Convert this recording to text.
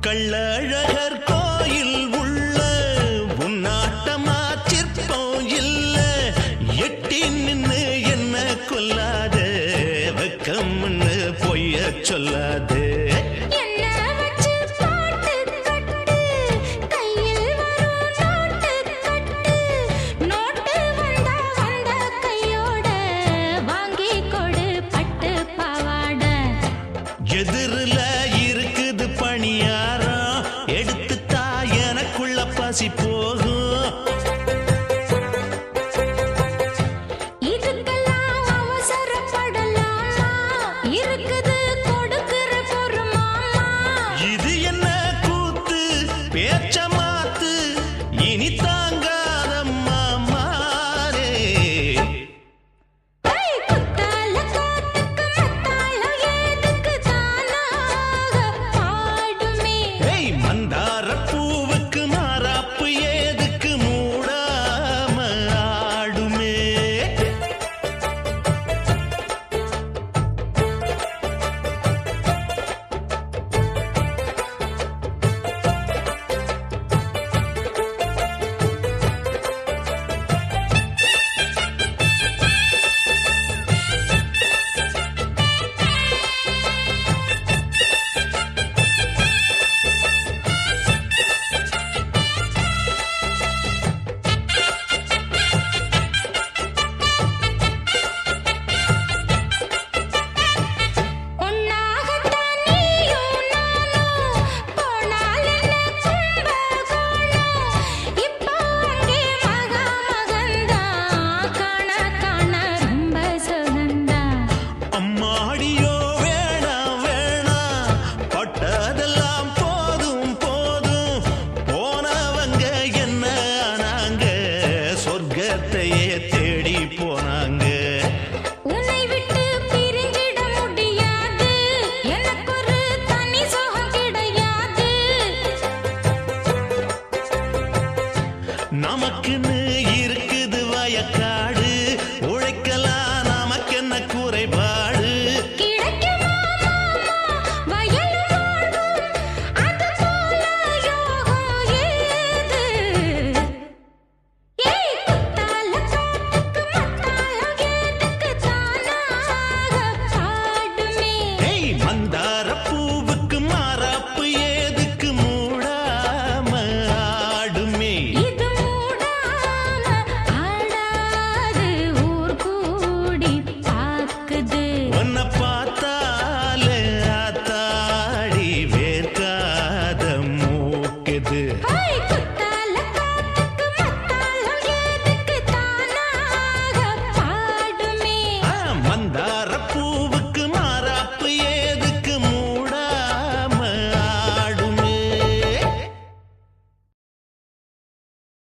கள்ளழகர் கோயில் உள்ள உன்னாட்டமா சிற்பம் இல்ல எட்டி நின்னு என்ன கொல்லாத வெக்கம்னு பொய்ய சொல்லாதே எதிரில இருக்குது பணியாரம் எடுத்துட்டா எனக்குள்ள பசி போகும் இதுக்கெல்லாம் அவசரப்படலாமா இருக்குது கொடுக்கிற பொறுமாமா இது என்ன கூத்து பேச்ச மாத்து இனி தாங்காதம்மா மாறே மந்தார பூவுக்கு மாறாப்பு ஏதுக்கு மூடாம ஆடுமே தேடி போனாங்க உன்னை விட்டு பிரிஞ்சிட முடியாது எனக்கு ஒரு தனி சுகம் கிடையாது நமக்குன்னு இருக்குது வயக்காடு உழைக்கலாம் நமக்கென்ன குறைபாடு மந்தார பூவுக்கு மாறாப்பு ஏதுக்கு மூடாம ஆடுமே இது மூடாம ஆடாது ஊர் கூடி பாக்குது உன்னை பார்த்தாலே ஆத்தாடி வேர்க்காத மூக்குது